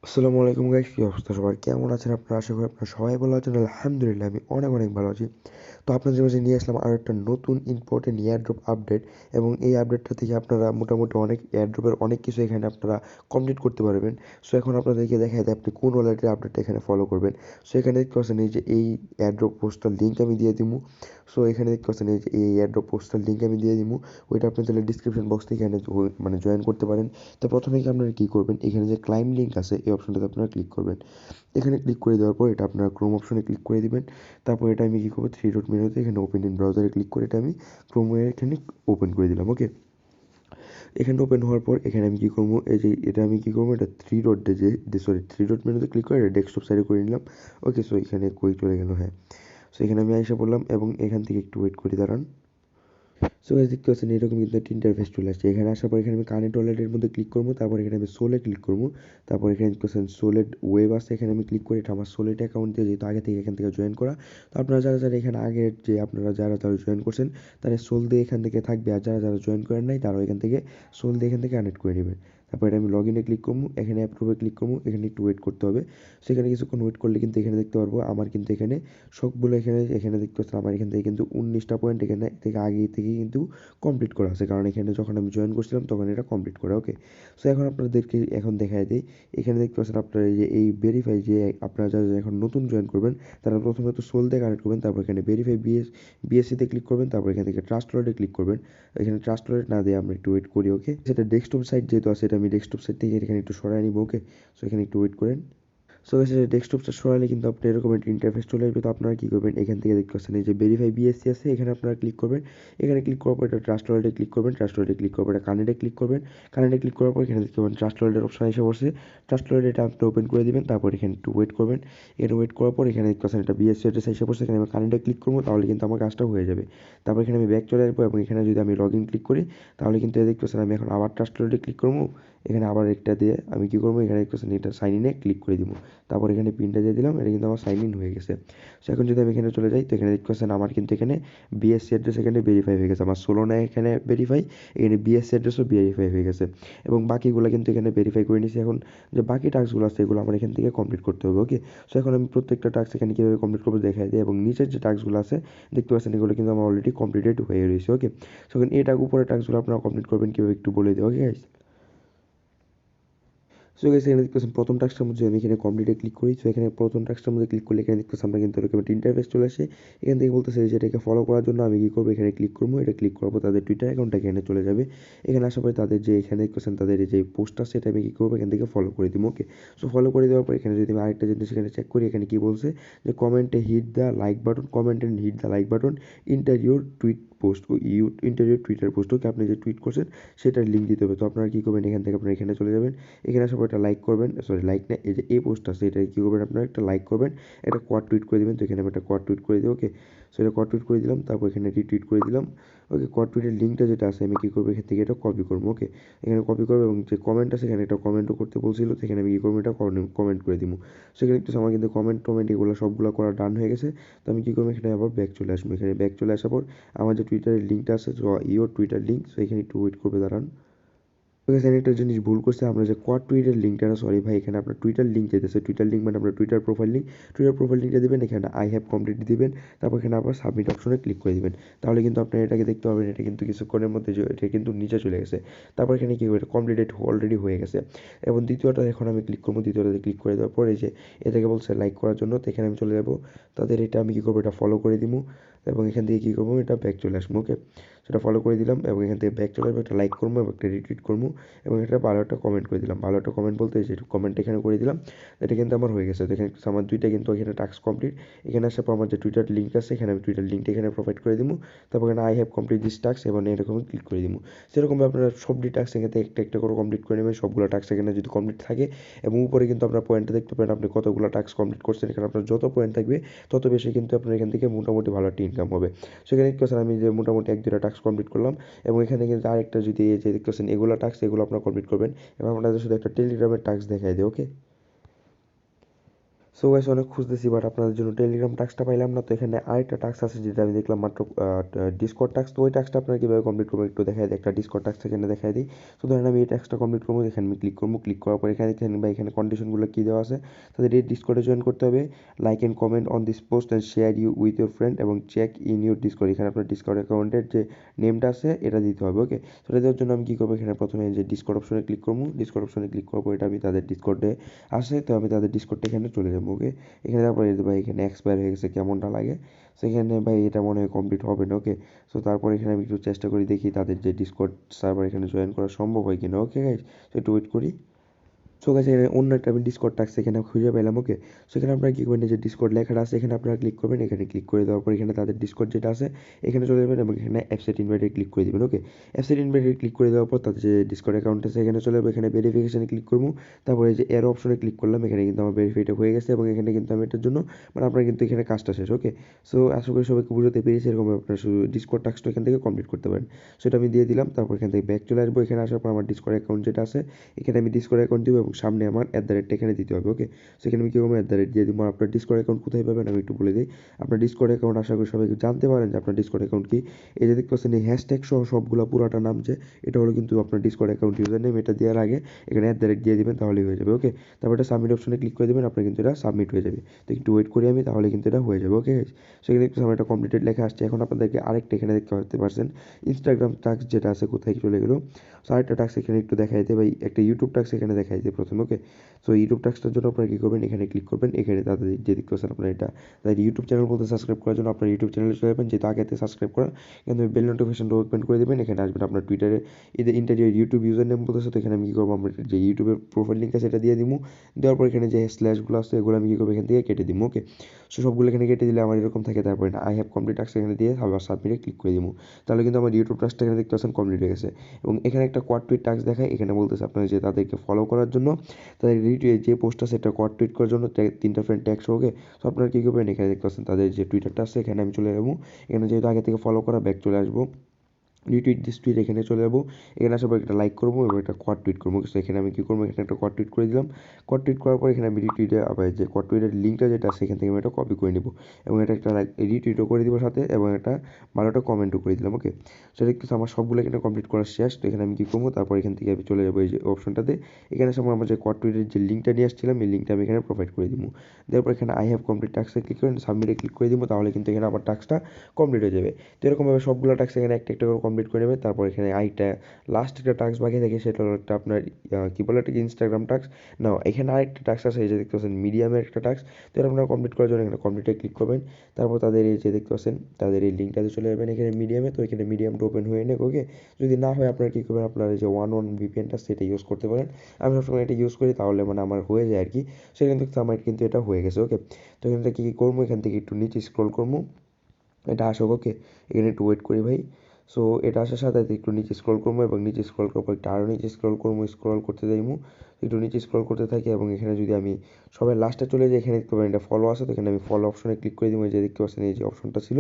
আসসালামু আলাইকুম গাইস, কি অবস্থা সবার? কেমন আছেন আপনারা? আশা করি আপনারা সবাই ভালো আছেন। আলহামদুলিল্লাহ আমি অনেক অনেক ভালো আছি। তো আপনাদের মাঝে নিয়ে আসলাম আরও একটা নতুন ইম্পর্টেন্ট এয়ারড্রপ আপডেট, এবং এই আপডেটটা থেকে আপনারা মোটামুটি অনেক এয়ারড্রপের অনেক কিছু এখানে আপনারা কমপ্লিট করতে পারবেন। সো এখন আপনাদেরকে দেখায় দেয় আপনি কোন ওয়ালেটের আপডেটটা এখানে ফলো করবেন। সো এখানে দেখতে পাচ্ছেন এই যে এই এয়ারড্রপ পোস্টার লিঙ্ক আমি দিয়ে দিব। সো এখানে দেখতে পাচ্ছেন এই যে এই এয়ারড্রপ পোস্টার লিঙ্ক আমি দিয়ে দিব। ওইটা আপনি তাহলে ডিসক্রিপশন বক্স থেকে এখানে মানে জয়েন করতে পারেন। তো প্রথমে কি আপনারা কী করবেন, এখানে যে ক্লাইম লিঙ্ক আছে এই অপশনটাতে আপনারা ক্লিক করবেন। এখানে ক্লিক করে দেওয়ার পর এটা আপনারা ক্রোম অপশনে ক্লিক করে দিবেন। তারপর এটা আমি কী করবো, থ্রি ডট মেনুতে এখানে ওপেন ইন ব্রাউজারে ক্লিক করে এটা আমি ক্রোমের এখানে ওপেন করে দিলাম। ওকে, এখানে ওপেন হওয়ার পর এখানে আমি কী করবো, এই যে এটা আমি কী করবো, এটা থ্রি ডট মেনুতে ক্লিক করে এটা ডেস্কটপ সাইডে করে নিলাম। ওকে, সো এখানে কই চলে গেল, হ্যাঁ। সো এখানে আমি আইসা পড়লাম এবং এখান থেকে একটু ওয়েট করে দাঁড়ান। সো গাইস দেখতে পাচ্ছেন এরকম কিন্তু একটা ইন্টারফেস চলে আসছে। এখানে আসার পর এখানে আমি কানেক্ট ওয়ালেটের মধ্যে ক্লিক করবো, তারপর এখানে আমি সোলে ক্লিক করবো। তারপর এখানে দেখতে পাচ্ছেন সোলেড ওয়েব আছে, এখানে আমি ক্লিক করি। এটা আমার সোলেট অ্যাকাউন্ট দিয়ে যেহেতু আগে থেকে এখান থেকে জয়েন করা। তো আপনারা যারা যারা এখানে আগে যে আপনারা যারা যারা জয়েন করছেন তারা সোল দিয়ে এখান থেকে থাকবে, আর যারা যারা জয়েন করেন নাই তারাও এখান থেকে সোল দিয়ে এখান থেকে কানেক্ট করে নেবেন। তারপর এটা আমি লগ ইনে ক্লিক করবো, এখানে অ্যাপ্রুভে ক্লিক করবো, এখানে একটু ওয়েট করতে হবে। সেখানে কিছুক্ষণ ওয়েট করলে কিন্তু এখানে দেখতে পারবো আমার কিন্তু এখানে সবগুলো এখানে এখানে দেখতে পাচ্ছেন আমার এখান থেকে কিন্তু 19টা পয়েন্ট এখানে থেকে আগে থেকে কিন্তু কমপ্লিট করা আছে, কারণ এখানে যখন আমি জয়েন করছিলাম তখন এটা কমপ্লিট করা। ওকে, সো এখন আপনাদেরকে এখন দেখায় দিই। এখানে দেখতে পাচ্ছেন আপনারা এই যে এই ভেরিফাই, যে আপনারা যারা এখন নতুন জয়েন করবেন তারা প্রথমে তো সোল দিয়ে কানেক্ট করবেন, তারপর এখানে ভেরিফাই বিএসসিতে ক্লিক করবেন, তারপর এখান থেকে ট্রাস্ট ওয়ালেটে ক্লিক করবেন। এখানে ট্রাস্ট ওয়ালেট না দিয়ে আমরা একটু ওয়েট করি। ওকে, সেটা ডেস্কটপ সাইট যেহেতু আছে এটা আমি ডেস্কটপ সাইট থেকে এখানে একটু সরাই নিব। ওকে, সো এখানে একটু ওয়েট করেন। সো গাইস ডেস্কটপটা সরালে কিন্তু আপনি এরকম একটা ইন্টারফেস চলে আসবে। তো আপনারা কী করবেন, এখান থেকে দেখতে পাচ্ছেন এই যে ভেরিফাই বিএসসি আছে, এখানে আপনারা ক্লিক করবেন। এখানে ক্লিক করার পর এটা ট্রাস্ট ওয়ালেটে ক্লিক করবেন, ট্রাস্ট ওয়ালেটে ক্লিক করার পর এটা কানেক্টে ক্লিক করবেন। কানেক্টে ক্লিক করার পর এখানে দেখতে পাবেন ট্রাস্ট ওয়ালেটের অপশন এসে পড়ছে। ট্রাস্ট ওয়ালেট এটা আপনি ওপেন করে দিবেন, তারপর এখানে একটু ওয়েট করবেন। এখানে ওয়েট করার পর এখানে দেখতে পাচ্ছেন এটা বিএসসি অ্যাড্রেস এসে পড়ছে, এখানে আমি কানেক্টে ক্লিক করবো, তাহলে কিন্তু আমার কাজটা হয়ে যাবে। তারপর এখানে আমি ব্যাক চলে আসবো এবং এখানে যদি আমি লগ ইন ক্লিক করি তাহলে কিন্তু দেখতে পাচ্ছেন আমি এখন আবার ট্রাস্ট ওয়ালেটে ক্লিক করবো। এখানে আবার একটা দিয়ে আমি কী করবো, এখানে দেখতে পাচ্ছেন এটা সাইন ইনে ক্লিক করে দিব। তারপর এখানে পিনটা দিয়ে দিলাম, এটা কিন্তু আমার সাইন ইন হয়ে গেছে। সো এখন যদি আমি এখানে চলে যাই তো এখানে দেখতে পাচ্ছেন আমার কিন্তু এখানে বিএসসি অ্যাড্রেস এখানে ভেরিফাই হয়ে গেছে, আমার সোলোনা এখানে ভেরিফাই, এখানে বিএসসি অ্যাড্রেসও ভেরিফাই হয়ে গেছে এবং বাকিগুলো কিন্তু এখানে ভেরিফাই করে নিয়েছি। এখন যে বাকি টাস্কগুলো আছে এগুলো আমার এখান থেকে কমপ্লিট করতে হবে। ওকে, সো এখন আমি প্রত্যেকটা টাস্ক এখানে কীভাবে কমপ্লিট করবো দেখাই দিই, এবং নিচের যে টাস্কগুলো আছে দেখতে পাচ্ছেন এগুলো কিন্তু আমার অলরেডি কমপ্লিটেড হয়ে রয়েছে। ওকে, সো এখন এটা উপরে টাস্কগুলো আপনারা কমপ্লিট করবেন কীভাবে একটু বলে দিই। ওকে গাইস, সো গাইস এখানে দেখতে পাচ্ছেন প্রথম টাস্কটার মধ্যে আমি এখানে কমপ্লিটে ক্লিক করি। সো এখানে প্রথম টাস্কটার মধ্যে ক্লিক করলে এখানে দেখতে পাচ্ছেন আমরা কিন্তু এরকম একটা ইন্টারফেস চলে আসে। এখান থেকে বলতেছে যে এটাকে ফলো করার জন্য আমি কী করবো, এখানে ক্লিক করবো। এটা ক্লিক করার পর তাদের টুইটার অ্যাকাউন্টটা এখানে চলে যাবে। এখানে আসার পরে তাদের যে এখানে দেখতে পাচ্ছেন তাদের যে পোস্ট আছে এটা আমি কী করবো, এখান থেকে ফলো করে দিব। ওকে, সো ফলো করে দেওয়ার পর এখানে যদি আমি আরেকটা জিনিস এখানে চেক করি, এখানে কী বলছে যে কমেন্টে hit the like button, comment and hit the like button interior tweet post, interior Twitter post. Okay, আপনি যে টুইট করছেন সেটার লিঙ্ক দিতে হবে। তো আপনারা কী করবেন, এখান থেকে আপনারা এখানে চলে যাবেন। এখানে আসার পর একটা লাইক করবেন, সরি লাইক না, এই যে এই পোস্ট আছে এটা কী করবেন আপনারা একটা লাইক করবেন, একটা কোয়াড টুইট করে দেবেন। তো এখানে আমি একটা কোয়াড টুইট করে দিই। ওকে, সো এটা কোয়াড টুইট করে দিলাম, তারপর এখানে রিটুইট করে দিলাম। ওকে, কোয়াড টুইটের লিঙ্কটা যেটা আছে আমি কী করবো, এখান থেকে এটা কপি করবো। ওকে, এখানে কপি করবো এবং যে কমেন্ট আছে এখানে একটা কমেন্টও করতে বলছিল, সেখানে আমি কী করবো, এটা কমেন্ট করে দিব। সেখানে একটু আমার কিন্তু কমেন্ট এগুলো সবগুলো করা ডান হয়ে গেছে। তো আমি কী করবো, এখানে আবার ব্যাক চলে আসবো। এখানে ব্যাক চলে আসার পর আমার যে টুইটারের লিঙ্কটা আছে, ইওর টুইটার লিঙ্ক, সো এখানে একটু ওয়েট করবে, দাঁড়ান। এখানে একটা জিনিস ভুল করছে, আমরা যে কোয়াড টুইটের লিঙ্কটা না, সরি ভাই, এখানে আপনার টুইটার লিঙ্ক চাইতেছে। টুইটার লিঙ্ক মানে আপনার টুইটার প্রোফাইল লিঙ্কটা দিবেন, এখানে আই হ্যাভ কমপ্লিট দিবেন, তারপর এখানে আবার সাবমিট অপশনে ক্লিক করে দিবেন। তাহলে কিন্তু আপনার এটাকে দেখতে পাবেন এটা কিন্তু কিছুক্ষণের মধ্যে যে এটা কিন্তু নিচে চলে গেছে। তারপর এখানে কী হবে, কমপ্লিটেড অলরেডি হয়ে গেছে। এবং দ্বিতীয়টা এখন আমি ক্লিক করবো, দ্বিতীয়টাতে ক্লিক করে দেওয়ার পরে যে এটাকে বলছে লাইক করার জন্য, তো এখানে আমি চলে যাবো। তাদের এটা আমি কী করবো, এটা ফলো করে দিব এবং এখান থেকে কী করবো, এটা ব্যাক চলে আসবো। ওকে, সেটা ফলো করে দিলাম এবং এখান থেকে ব্যাক চলে আসবো, একটা লাইক করবো এবং একটা রিটুইট করবো এবং এটা ভালো একটা কমেন্ট করে দিলাম। ভালো একটা কমেন্ট বলতে যে কমেন্ট এখানে করে দিলাম, এটা কিন্তু আমার হয়ে গেছে। তো এখানে আমার দুইটা কিন্তু এখানে টাস্ক কমপ্লিট। এখানে আসার পর আমার যে টুইটার লিঙ্ক আছে এখানে আমি টুইটার লিঙ্কটা এখানে প্রোভাইড করে দিব। তারপর এখানে I have complete this task এবং এরকম ক্লিক করে দিব। সেরকমভাবে আপনারা সবটি টাস্ক এখানে একটা একটা করে কমপ্লিট করে নেবেন। সবগুলো টাস্ক এখানে যদি কমপ্লিট থাকে এবং উপরে কিন্তু আপনার পয়েন্টটা দেখতে পারেন আপনি কতগুলো টাস্ক কমপ্লিট করছেন। এখানে আপনার যত পয়েন্ট থাকবে তত বেশি কিন্তু আপনার এখান থেকে মোটামুটি ভালো একটা ইনকাম হবে। সেখানে দেখতে পাচ্ছেন আমি যে মোটামুটি এক দুটা টাস্ক কমপ্লিট করলাম এবং এখানে কিন্তু আরেকটা যদি এই যে দেখতে পাচ্ছেন এগুলো টাস্ক, এগুলো আপনারা কমপ্লিট করবেন। এবার আপনাদের শুধু একটা টেলিগ্রামের টাস্ক দেখাই দিই। ওকে, সো গাইস অনেক খুঁজতেছি বাট আপনাদের জন্য টেলিগ্রাম টাস্কটা পাইলাম না। তো এখানে আরেকটা টাস্ক আছে যেটা আমি দেখলাম মাত্র ডিসকর্ড টাস্ক। তো ওই টাস্কটা আপনারা কীভাবে কমপ্লিট করবো একটু দেখাই দিই, একটা ডিসকর্ড টাস্ক এখানে দেখাই দিই। তো ধরেন আমি এই টাস্কটা কমপ্লিট করবো, এখানে আমি ক্লিক করবো, ক্লিক করার পর এখানে দেখেন বা এখানে কন্ডিশনগুলো কী দেওয়া আছে, তাদের এই ডিসকর্ডে জয়েন করতে হবে, like and comment on this post and share you with your friend এবং চেক ইন ইউর ডিসকর্ড। এখানে আপনার ডিসকর্ড অ্যাকাউন্টের যে নেমটা আছে এটা দিতে হবে। ওকে, তো এটা দেওয়ার জন্য আমি কী করবো, এখানে প্রথমে যে ডিসকর্ড অপশনে ক্লিক করবো, ডিসকর্ড অপশনে ক্লিক করার পর এটা আমি তাদের ডিসকর্ডে আসে, তো আমি তাদের ডিসকর্ডে এখানে চলে যাবো। ওকে, এখানে তারপরে ভাই এখানে এক্সপায়ার হয়ে গেছে কেমনটা লাগে, সেখানে ভাই এটা মনে হয় কমপ্লিট হবে না। ওকে, সো তারপর এখানে আমি একটু চেষ্টা করি দেখি তাদের যে ডিসকর্ড সার্ভার এখানে জয়েন করা সম্ভব হয় কিনা। ওকে গাইস, তো একটু ওয়েট করি। সো গাইস এখানে অন্য একটা আমি ডিসকর্ড টাস্ক এখানে খুঁজে পেলাম। ওকে, সেখানে আপনারা কী করবেন, যে ডিসকর্ড লেখাটা আছে এখানে আপনারা ক্লিক করবেন, এখানে ক্লিক করে দেওয়ার পর এখানে তাদের ডিসকর্ড যেটা আছে এখানে চলে যাবেন এবং এখানে অ্যাপসেট ইনভাইটে ক্লিক করে দেবেন। ওকে, অ্যাপসেট ইনভাইটে ক্লিক করে দেওয়ার পর তাদের যে ডিসকর্ড অ্যাকাউন্ট আছে এখানে চলে যাবো, এখানে ভেরিফিকেশানে ক্লিক করবো, তারপরে যে এরো অপশনে ক্লিক করলাম, এখানে কিন্তু আমার ভেরিফাইটা হয়ে গেছে এবং এখানে কিন্তু আমি এটার জন্য মানে আপনার কিন্তু এখানে কাজটা শেষ। ওকে, সো আশা করি সবাইকে বুঝতে পেরেছি, এরকম আপনার শুধু ডিসকর্ড টাস্কটা এখান থেকে কমপ্লিট করতে পারেন। সেটা আমি দিয়ে দিলাম, তারপর এখান থেকে ব্যাক চলে আসবো, এখানে আসার পর আমার ডিসকর্ড অ্যাকাউন্ট যেটা আছে এখানে আমি ডিসকর্ড অ্যাকাউন্ট দিব এবং সামনে আমার @টা এখানে দিতে হবে। ওকে, সেখানে আমি কী করবো, দিয়ে দিব। আপনার ডিসকর্ড অ্যাকাউন্ট কোথায় পাবেন আমি একটু বলে দিই। আপনার ডিসকর্ড অ্যাকাউন্ট আশা করি সবাইকে জানতে পারেন যে আপনার ডিসকর্ড অ্যাকাউন্ট কি। এই যে দেখতে পাচ্ছেন এই হ্যাশট্যাগ সহ সবগুলো পুরাটা নাম, যে এটা হলো কিন্তু আপনার ডিসকর্ড অ্যাকাউন্ট ইউজার নেম। এটা দেওয়ার আগে এখানে দিয়ে দিবেন, তাহলেই হয়ে যাবে। ওকে, তারপর এটা সাবমিট অপশনে ক্লিক করে দেবেন, আপনার কিন্তু এটা সাবমিট হয়ে যাবে। তো একটু ওয়েট করি আমি, তাহলে কিন্তু এটা হয়ে যাবে। ওকে, সেখানে একটু আমার এটা কমপ্লিটেড লেখা আসছে। এখন আপনাদেরকে আরেকটা এখানে দেখতে পাচ্ছেন ইনস্টাগ্রাম টাস্ক যেটা আছে কোথায় চলে গেলো। সো আরেকটা টাস্ক এখানে একটু দেখাই দিতে ভাই, একটা ইউটিউব টাস্ক এখানে দেখাই দিতে প্রথমে। ওকে, সো ইউটিউব টাস্কটার জন্য আপনারা কী করবেন, এখানে ক্লিক করবেন, এখানে তাদের যে দেখতে পাচ্ছেন আপনার এটা তাদের ইউটিউব চ্যানেল বলতে সাবস্ক্রাইব করার জন্য আপনার ইউটিউব চ্যানেলে চলে যাবেন, যেহেতু আগেতে সাবস্ক্রাইব করা, কিন্তু বেল নোটিফিকেশনটা ওপেন করে দেবেন। এখানে আসবেন আপনার টুইটারে এদের ইন্টারভিউ ইউটিউব ইউজার নেম বলতেছে, তো এখানে আমি কী করবো, আমার যে ইউটিউবের প্রোফাইল লিঙ্ক আছে এটা দিয়ে দিব। দেওয়ার পর এখানে যে স্ল্যাশগুলো আছে এগুলো আমি কী করবো, এখান থেকে কেটে দিব। ওকে, সো সবগুলো এখানে কেটে দিলে আমার এরকম থাকে। তারপরে আই হ্যাভ কমপ্লিট টাস্ক এখানে দিয়ে আবার সাবমিটে ক্লিক করে দিব, তাহলে কিন্তু আমার ইউটিউব টাস্কটা এখানে দেখতে পাচ্ছেন কমপ্লিট হয়ে গেছে। এবং এখানে একটা কোয়াড টুইট টাস্ক দেখায়, এখানে বলতেছে আপনার যে তাদেরকে ফলো করার জন্য তাদের যে পোস্টটা সেটা কোয়াড টুইট করার জন্য 3টা ফ্রেন্ড ট্যাগ ওকে, সো আপনারা কী করবেন, এখানে দেখতে পাচ্ছেন তাদের যে টুইটারটা আছে এখানে আমি চলে যাবো, এখানে যেহেতু আগে থেকে ফলো করা ব্যাক চলে আসবো, রিটুইট দিস টুইট এখানে চলে যাবো, এখানে আসার পর একটা লাইক করবো এবং একটা কোয়াড টুইট করবো। সো এখানে আমি কী করবো, এখানে একটা কোয়াড টুইট করে দিলাম। কোয়াড টুইট করার পর এখানে আমি রিটুইটে আবার যে কোয়াড টুইটের লিঙ্কটা যেটা আছে এখান থেকে আমি এটা কপি করে নিব এবং এটা একটা রিটুইটও করে দিব সাথে এবং একটা ভালো একটা কমেন্টও করে দিলাম। ওকে, সেটা একটু আমার সবগুলো এখানে কমপ্লিট করা শেষ। তো এখানে আমি কী করবো, তারপর এখান থেকে আমি চলে যাবো এই যে অপশনটাতে, এখানে সময় আমার যে কোয়াড টুইটের যে লিঙ্কটা নিয়ে আসছিলাম এই লিঙ্কটা আমি এখানে প্রোভাইড করে দিব। তারপর এখানে আই হ্যাভ কমপ্লিট টাস্কে ক্লিক করে সাবমিটে ক্লিক করে দিব, তাহলে কিন্তু এখানে আমার টাস্কটা কমপ্লিট হয়ে যাবে। তো এরকমভাবে সবগুলো টাস্ক এখানে একটা একটা করে কমপ্লিট করে নেবে। তারপর এখানে আইটা লাস্ট একটা টাস্ক বাকি থাকে, সেটা হলো একটা আপনার কী বলে একটা ইনস্টাগ্রাম টাস্ক। না, এখানে আরেকটা টাস্ক আছে এই যে দেখতে পাচ্ছেন মিডিয়ামের একটা টাস্ক। তো এটা আপনারা কমপ্লিট করার জন্য এখানে কমপ্লিটে ক্লিক করবেন, তারপর তাদের এই যে দেখতে পাচ্ছেন তাদের এই লিঙ্কটাতে চলে যাবেন এখানে মিডিয়ামে। তো এখানে মিডিয়ামটা ওপেন হয়ে নেক। ওকে, যদি না হয় আপনারা কী করবেন, আপনার এই যে ওয়ান ভিপিএনটা সেটা ইউজ করতে পারেন। আমি সবসময় এটা ইউজ করি, তাহলে মানে আমার হয়ে যায় আর কি। সেখান থেকে আমার কিন্তু এটা হয়ে গেছে। ওকে, তো এখান থেকে কী করবো, এখান থেকে একটু নিচে স্ক্রল করবো, এটা আসুক। ওকে, এখানে একটু ওয়েট করি ভাই। সো এটা আসার সাথে সাথে একটু নিচে স্ক্রল করবো এবং নিচে স্ক্রল করার পর একটু আরও নিচে স্ক্রল করবো, স্ক্রল করতে যাইবো, একটু নিচে স্ক্রল করতে থাকি এবং এখানে যদি আমি সবাই লাস্টে চলে যাই, এখানে দেখতে পারেন এটা ফলো আছে, তো এখানে আমি ফলো অপশনে ক্লিক করে দেবো। এই যে দেখতে পাচ্ছেন এই যে অপশনটা ছিল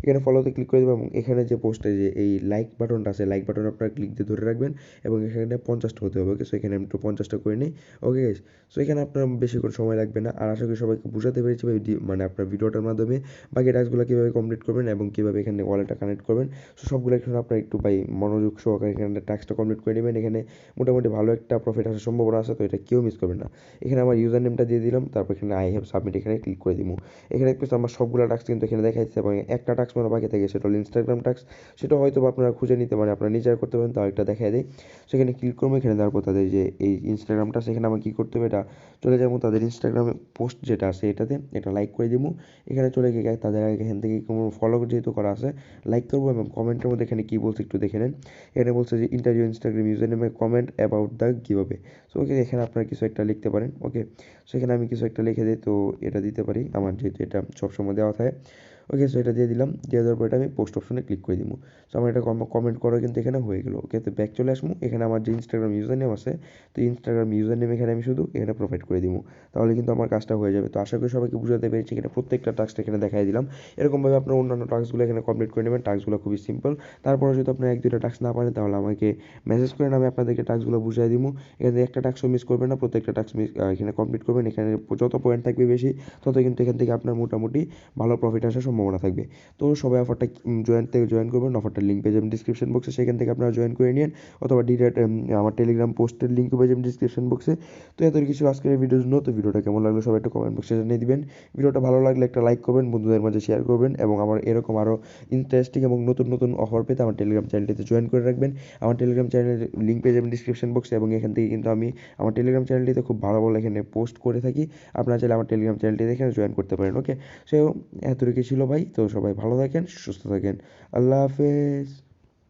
এখানে ফলোতে ক্লিক করে দেবো এবং এখানে যে পোস্টে যে এই লাইক বাটনটা আছে লাইক বাটন আপনারা ক্লিক দিয়ে ধরে রাখবেন এবং এখানে 50টা হতে হবে। ওকে, সো এখানে আমি একটু 50টা করে নিই। ওকে গাইস, সো এখানে আপনার বেশি করে সময় লাগবে না। আর আশা করি সবাইকে বুঝাতে পেরেছি ভাই, মানে আপনার ভিডিওটার মাধ্যমে বাকি টাস্কগুলো কীভাবে কমপ্লিট করবেন এবং কীভাবে এখানে ওয়ালেটটা কানেক্ট করবেন। সো সবগুলো এখানে আপনার একটু ভাই মনোযোগ সহকারে এখানে টাস্কটা কমপ্লিট করে নেবেন। এখানে মোটামুটি ভালো একটা প্রফিট আসার সম্ভাবনা আছে, তো এটা কেউ মিস করবেন না। এখানে আমার ইউজার নেমটা দিয়ে দিলাম, তারপর এখানে আই হ্যাভ সাবমিট এখানে ক্লিক করে দিব। এখানে একটু আমার সবগুলো টাস্ক কিন্তু এখানে দেখা যাচ্ছে এবং একটা টাস্ক মানে বাকি থাকে, সেটা হলো ইনস্টাগ্রাম টাস্ক। সেটা হয়তো আপনারা খুঁজে নিতে মানে আপনারা নিজেরা করতে পারেন, তাও একটা দেখা দেয়। সেখানে ক্লিক করবো, এখানে তারপর তাদের যে এই ইনস্টাগ্রামটা সেখানে আমার কী করতে হবে, এটা চলে যাবো তাদের ইনস্টাগ্রামে পোস্ট যেটা আছে এটাতে এটা লাইক করে দিব। এখানে চলে গিয়ে তাদের এখান থেকে কোনো ফলো যেহেতু করা আছে লাইক করবো এবং কমেন্টের মধ্যে এখানে কী বলছে একটু দেখে নেন। এখানে বলছে যে ইন্টারভিউ ইনস্টাগ্রাম ইউজার নেমে comment about the giveaway. So okay, এখানে আপনারা কিছু একটা লিখতে পারেন। ওকে, সেখানে আমি কিছু একটা লিখে দিই, তো এটা দিতে পারি আমার যেহেতু এটা সবসময় দেওয়া থাকে। ওকে, সো এটা দিয়ে দিলাম, দিয়ে দেওয়ার পর এটা আমি পোস্ট অপশনে ক্লিক করে দিব। সো আমার এটা কমেন্ট করা কিন্তু এখানে হয়ে গেলো। ওকে, তো ব্যাক চলে আসবো, এখানে আমার যে ইনস্টাগ্রাম ইউজার নেম আছে, তো ইনস্টাগ্রাম ইউজার নেম এখানে আমি শুধু এখানে প্রোভাইড করে দিব, তাহলে কিন্তু আমার কাজটা হয়ে যাবে। তো আশা করি সবাইকে বুঝাতে পেরেছি, এখানে প্রত্যেকটা টাস্ক এখানে দেখাই দিলাম। এরকমভাবে আপনার অন্যান্য টাস্কগুলো এখানে কমপ্লিট করে নেবেন, টাস্কগুলো খুবই সিম্পল। তারপরে যদি আপনার এক দুইটা টাস্ক না পারেন তাহলে আমাকে মেসেজ করেন, আমি আপনাদেরকে টাস্কগুলো বুঝিয়ে দিব। এখানে একটা টাস্কও মিস করবেন না, প্রত্যেকটা টাস্ক এখানে কমপ্লিট করবেন। এখানে যত পয়েন্ট থাকবে বেশি, তত কিন্তু এখান থেকে আপনার মোটামুটি ভালো প্রফিট আসার সম্ভাবনা থাকবে। তো সবাই অফারটা জয়েন করবেন, অফারটার লিঙ্ক পেয়ে যাবেন ডিসক্রিপশন বক্সে, সেখান থেকে আপনারা জয়েন করে নিন, অথবা ডিরেক্ট আমার টেলিগ্রাম পোস্টের লিঙ্ক পেয়ে যাবেন ডিসক্রিপশন বক্সে। তো এত কিছু আজকের এই ভিডিওর জন্য। তো ভিডিওটা কেমন লাগলো সবাই একটা কমেন্ট বক্সে জানিয়ে দিবেন। ভিডিওটা ভালো লাগলে একটা লাইক করবেন, বন্ধুদের মাঝে শেয়ার করবেন, এবং আমার এরকম আরও ইন্টারেস্টিং এবং নতুন নতুন অফার পেতে আমার টেলিগ্রাম চ্যানেলটিতে জয়েন করে রাখবেন। আমার টেলিগ্রাম চ্যানেলের লিঙ্ক পেয়ে যাবেন ডিসক্রিপশন বক্সে, এবং এখান থেকে কিন্তু আমি আমার টেলিগ্রাম চ্যানেলটিতে খুব ভালো ভালো এখানে পোস্ট করে থাকি। আপনারা চাইলে আমার টেলিগ্রাম চ্যানেলটিতে এখানে জয়েন করতে পারেন। ওকে, সো এতটুকু ছিল ভাই। তো সবাই ভালো থাকেন, সুস্থ থাকেন, আল্লাহ হাফেজ।